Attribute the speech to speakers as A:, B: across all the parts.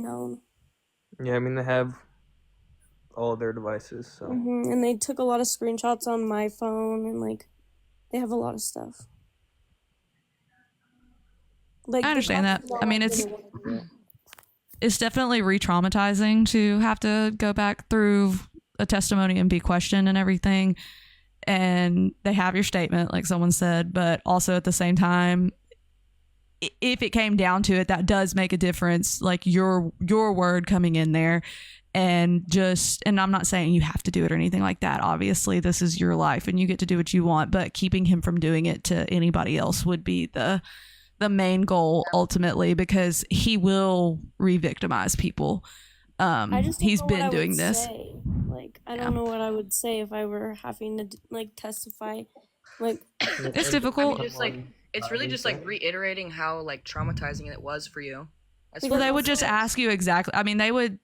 A: known.
B: Yeah, I mean, they have all of their devices, so.
A: And they took a lot of screenshots on my phone, and like they have a lot of stuff. Like,
C: I understand that. I mean, it's definitely re-traumatizing to have to go back through a testimony and be questioned and everything. And they have your statement, like someone said, but also at the same time, if it came down to it, that does make a difference. Like your word coming in there, and I'm not saying you have to do it or anything like that. Obviously, this is your life and you get to do what you want, but keeping him from doing it to anybody else would be the main goal ultimately, because he will re-victimize people. He's been doing this.
A: Like, I don't know what I would say if I were having to like testify. Like,
C: it's difficult.
D: I mean, it's really just like reiterating how like traumatizing it was for you.
C: Well, they would just ask you exactly. I mean, they would.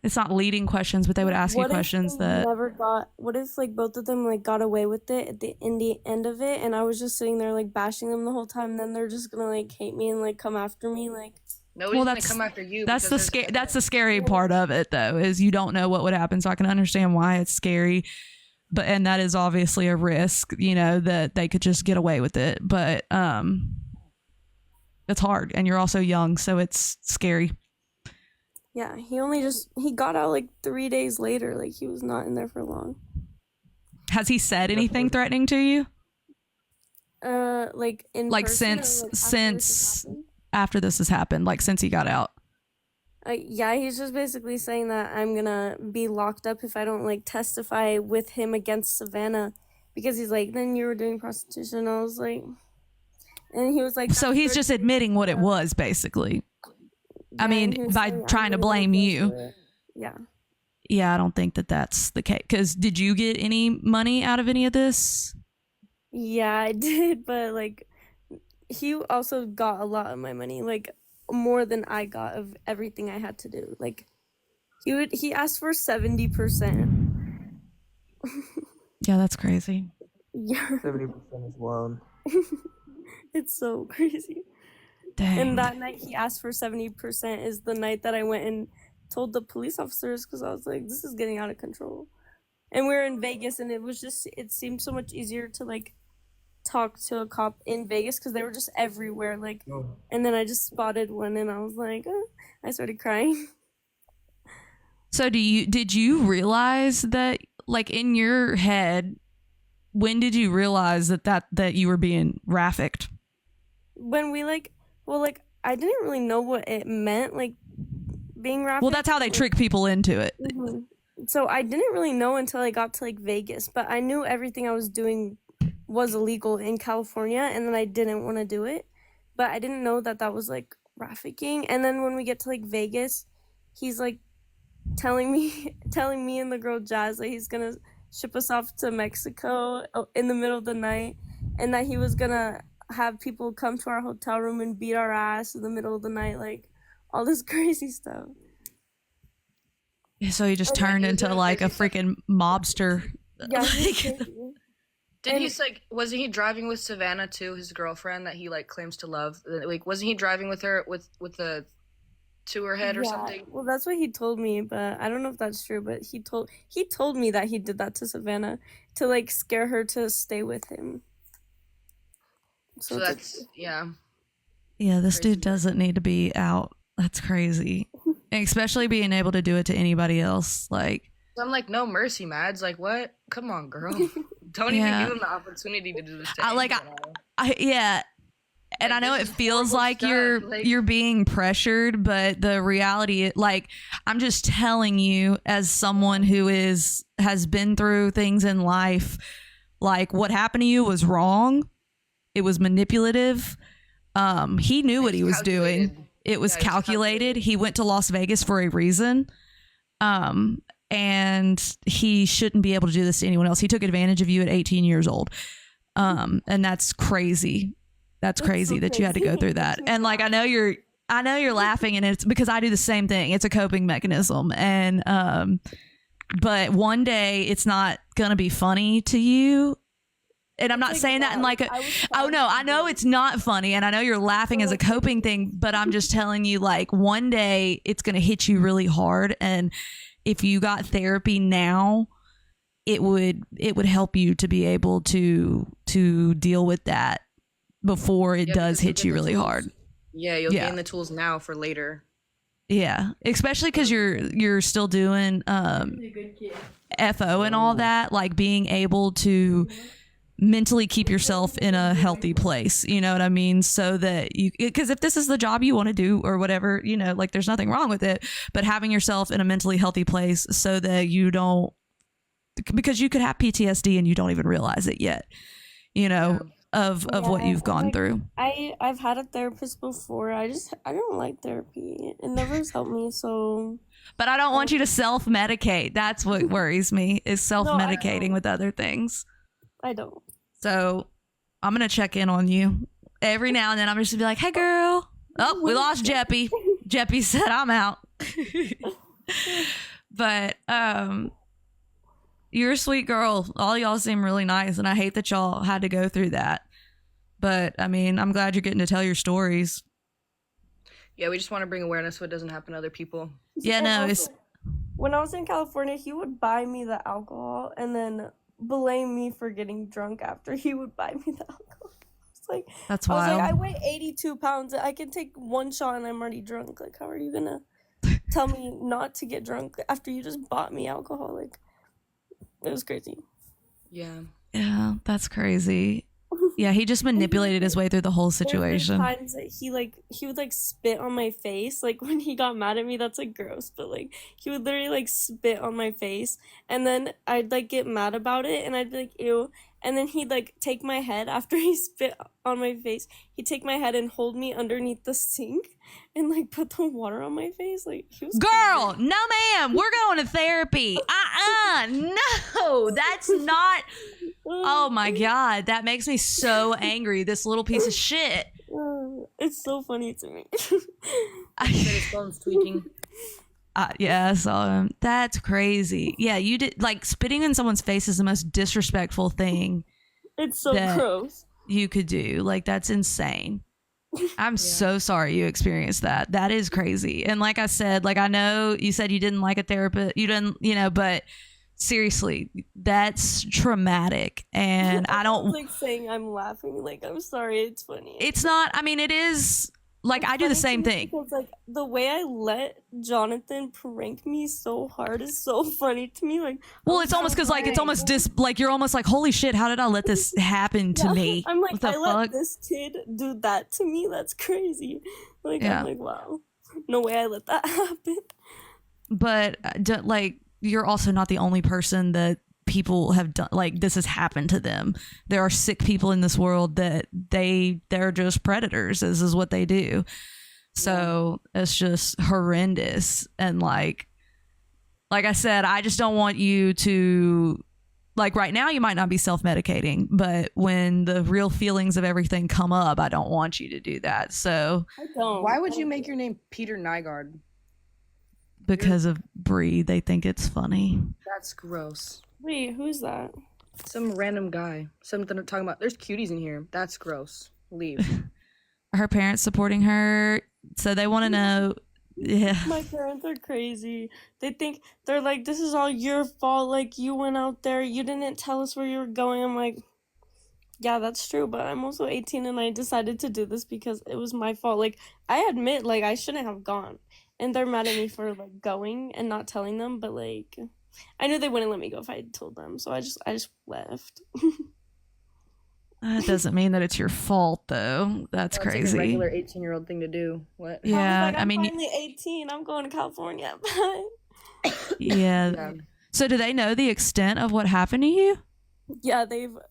C: It's not leading questions, but they would ask you questions that
A: never got. What if like both of them like got away with it in the end of it, and I was just sitting there like bashing them the whole time? And then they're just gonna like hate me and like come after me, like.
D: Nobody's gonna come after you.
C: That's the scary part of it, though, is you don't know what would happen. So I can understand why it's scary, and that is obviously a risk, that they could just get away with it. But it's hard, and you're also young, so it's scary.
A: Yeah, he got out like 3 days later. Like, he was not in there for long.
C: Has he said anything threatening to you?
A: Like in person,
C: since after this has happened, like since he got out.
A: Yeah, he's just basically saying that I'm gonna be locked up if I don't like testify with him against Savannah, because he's like, then you were doing prostitution. I was like, and he was like,
C: so he's just admitting what it was, basically. I mean, by trying to blame you.
A: Yeah.
C: Yeah, I don't think that that's the case. Because did you get any money out of any of this?
A: Yeah, I did, but like, he also got a lot of my money, like more than I got of everything I had to do. Like, he asked for 70%.
C: Yeah, that's crazy.
A: Yeah.
B: 70% is wild.
A: It's so crazy.
C: Dang.
A: And that night he asked for 70% is the night that I went and told the police officers, because I was like, this is getting out of control. And we were in Vegas, and it seemed so much easier to like talk to a cop in Vegas because they were just everywhere. Like, and then I just spotted one, and I was like, I started crying.
C: So did you realize that, like, in your head, when did you realize that you were being trafficked?
A: When we I didn't really know what it meant, like being trafficked.
C: Well, that's how they trick people into it.
A: Mm-hmm. So I didn't really know until I got to like Vegas, but I knew everything I was doing was illegal in California, and then I didn't want to do it, but I didn't know that was like trafficking. And then when we get to like Vegas, he's like telling me and the girl Jazz that he's gonna ship us off to Mexico in the middle of the night, and that he was gonna have people come to our hotel room and beat our ass in the middle of the night, like all this crazy stuff.
C: So he just turned into like a freaking mobster.
A: Yeah.
D: Wasn't he driving with Savannah too, his girlfriend that he like claims to love? Like, wasn't he driving with her with the to her head or something?
A: Well, that's what he told me, but I don't know if that's true. But he told me that he did that to Savannah to like scare her to stay with him.
D: So that's yeah.
C: Yeah, this dude doesn't need to be out. That's crazy. And especially being able to do it to anybody else. Like,
D: I'm like, no mercy, Mads. Like, what? Come on, girl. Don't even give him the opportunity to do this.
C: Yeah. And I know it feels like you're being pressured, but the reality, like, I'm just telling you, as someone who has been through things in life, like, what happened to you was wrong. It was manipulative. He knew what he was doing. It was calculated. He went to Las Vegas for a reason. And he shouldn't be able to do this to anyone else. He took advantage of you at 18 years old. And that's crazy. That's crazy that you had to go through that. And like, I know you're laughing, and it's because I do the same thing. It's a coping mechanism. And, but one day it's not going to be funny to you. And I'm not
A: like
C: saying that in like a,
A: I was
C: oh no, I know it's not funny and I know you're laughing as a coping thing, but I'm just telling you like one day it's going to hit you really hard. And if you got therapy now, it would help you to be able to deal with that before it does hit you really hard.
D: Yeah, you'll gain the tools now for later.
C: Yeah, especially because you're still doing FO and all that, like being able to mentally keep yourself in a healthy place, you know what I mean? So that you, because if this is the job you want to do or whatever, you know, like there's nothing wrong with it, but having yourself in a mentally healthy place so that you don't, because you could have PTSD and you don't even realize it yet, you know, of what you've gone through.
A: I've had a therapist before. I don't like therapy. It never has helped me. So,
C: but I don't want you to self-medicate. That's what worries me, is self-medicating with other things.
A: I don't.
C: So I'm going to check in on you every now and then. I'm just going to be like, hey, girl. Oh, we lost Jeppy. Jeppy said I'm out. But you're a sweet girl. All y'all seem really nice. And I hate that y'all had to go through that. But, I mean, I'm glad you're getting to tell your stories.
D: Yeah, we just want to bring awareness so it doesn't happen to other people.
C: Yeah, no.
A: When I was in California, he would buy me the alcohol and then blame me for getting drunk after he would buy me the alcohol. It's like,
C: that's wild.
A: I weigh 82 pounds. I can take one shot and I'm already drunk. Like, how are you gonna tell me not to get drunk after you just bought me alcohol? Like, it was crazy.
D: Yeah,
C: that's crazy. Yeah, he just manipulated his way through the whole situation.
A: Times that he would like spit on my face. Like when he got mad at me, that's like gross, but like he would literally like spit on my face, and then I'd like get mad about it, and I'd be like ew, and then he'd like take my head after he spit on my face. He'd take my head and hold me underneath the sink and like put the water on my face. Like he was
C: girl,
A: crazy.
C: no ma'am, we're going to therapy. No, that's not. Oh my god, that makes me so angry. This little piece of shit.
A: It's so funny to me.
D: his phone's tweaking.
C: Yeah, I saw him. That's crazy. Yeah, you did, like, spitting in someone's face is the most disrespectful thing.
A: It's so gross.
C: You could do. Like, that's insane. I'm so sorry you experienced that. That is crazy. And like I said, like, I know you said you didn't like a therapist. You didn't, you know, but seriously, that's traumatic. And I don't
A: like saying I'm laughing. Like, I'm sorry, it's funny.
C: It's not. I mean, it is. Like, I do the same thing.
A: Because, like, the way I let Jonathan prank me so hard is so funny to me. Like,
C: well, it's almost because, like, it's almost like you're almost like, holy shit, how did I let this happen to me?
A: I'm like,
C: what the
A: I
C: fuck?
A: let this kid do that to me. That's crazy. Like, I'm like, wow, no way I let that happen.
C: But like, you're also not the only person that people have done, like, this has happened to them. There are sick people in this world that they're just predators. This is what they do. So it's just horrendous. And like I said, I just don't want you to, like, right now you might not be self-medicating, but when the real feelings of everything come up, I don't want you to do that. So
A: I don't.
D: Why would you make your name Peter Nygaard?
C: Because of Bree, they think it's funny.
D: That's gross.
A: Wait, who's that?
D: Some random guy. Something talking about, there's cuties in here. That's gross. Leave.
C: Her parents supporting her, so they want to know. Yeah.
A: My parents are crazy. They're like, this is all your fault. Like, you went out there, you didn't tell us where you were going. I'm like, yeah, that's true, but I'm also 18 and I decided to do this because it was my fault. Like, I admit, like, I shouldn't have gone. And they're mad at me for, like, going and not telling them, but, like, I knew they wouldn't let me go if I told them, so I just left.
C: That doesn't mean that it's your fault, though. That's crazy.
D: Like a regular 18-year-old thing to do. What?
C: Yeah,
A: I'm
C: mean,
A: finally 18. I'm going to California. Bye.
C: Yeah. So, do they know the extent of what happened to you?
A: Yeah,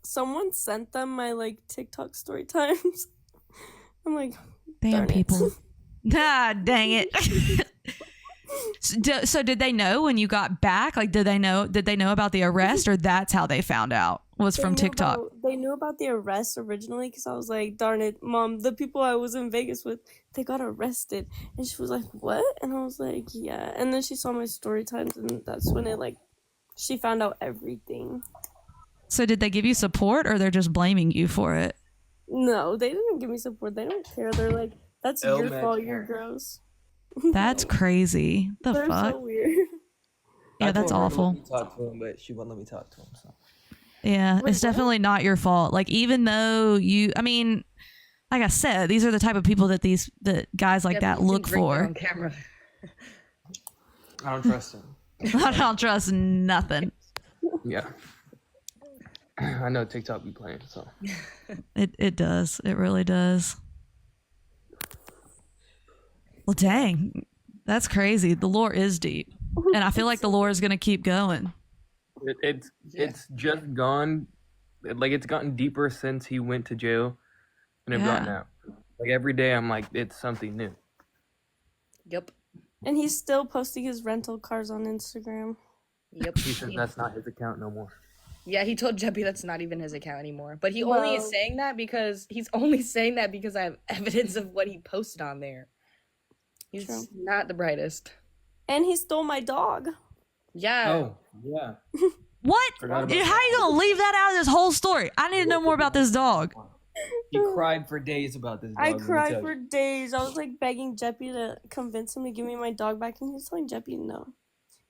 A: someone sent them my, like, TikTok story times. I'm like,
C: damn people. Dang it. So did they know when you got back? Like, did they know about the arrest, or that's how they found out was from TikTok?
A: They knew about the arrest originally because I was like, darn it, Mom, the people I was in Vegas with, they got arrested. And she was like, what? And I was like, yeah. And then she saw my story times, and that's when she found out everything.
C: So did they give you support, or they're just blaming you for it?
A: No, they didn't give me support. They don't care. They're like, that's your
B: Match
A: fault. You're
B: parents.
A: gross.
C: That's crazy. The
A: They're
C: fuck?
A: so weird.
C: Yeah,
B: I
C: that's
B: told her to let
C: awful.
B: me talk to him, but she wouldn't let me talk to him. So
C: Yeah,
A: Wait,
C: it's definitely not your fault. Like, even though I mean, like I said, these are the type of people that guys like
D: Yeah,
C: that
D: but you can
C: look
D: drink it
C: for.
D: on camera.
B: I don't trust him.
C: I don't trust nothing.
B: Yeah. I know TikTok be playing, so.
C: It does. It really does. Well, dang. That's crazy. The lore is deep. And I feel like the lore is going to keep going.
B: It's just gone. Like, it's gotten deeper since he went to jail and have gotten
C: Yeah.
B: out. Like, every day I'm like, it's something new.
D: Yep.
A: And he's still posting his rental cars on Instagram.
D: Yep.
B: He says that's not his account no more.
D: Yeah, he told Jeppy that's not even his account anymore. But he
A: Well-
D: only is saying that because I have evidence of what he posted on there. He's
A: True.
D: not the brightest.
A: And he stole my dog.
D: Yeah.
B: Oh, yeah.
C: What?
B: Forgot about
C: How
B: that.
C: you going to leave that out of this whole story? I need to know more about this dog.
B: He cried for days about this dog.
A: I
B: let me
A: cried
B: tell
A: for
B: you.
A: days. I was like begging Jeppy to convince him to give me my dog back, and he was telling Jeppy no.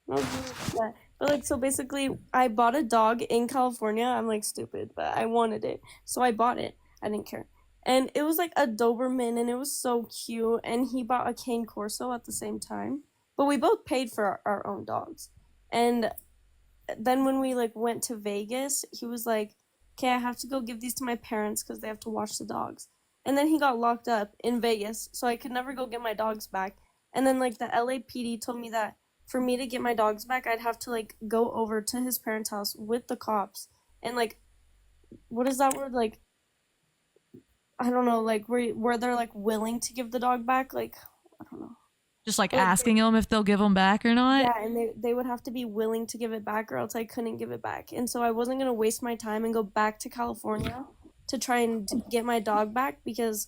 A: And I was really upset. But like, so basically, I bought a dog in California. I'm like stupid, but I wanted it, so I bought it. I didn't care, and it was like a Doberman, and it was so cute. And he bought a Cane Corso at the same time, but we both paid for our own dogs. And then when we like went to Vegas, he was like, okay, I have to go give these to my parents because they have to watch the dogs. And then he got locked up in Vegas, so I could never go get my dogs back. And then like the LAPD told me that for me to get my dogs back, I'd have to like go over to his parents' house with the cops and like, what is that word? Like, I don't know, like where they're like willing to give the dog back. Like, I don't know.
C: Just like
A: Like,
C: asking them if they'll give them back or not.
A: Yeah, and they would have to be willing to give it back or else I couldn't give it back. And so I wasn't going to waste my time and go back to California to try and get my dog back because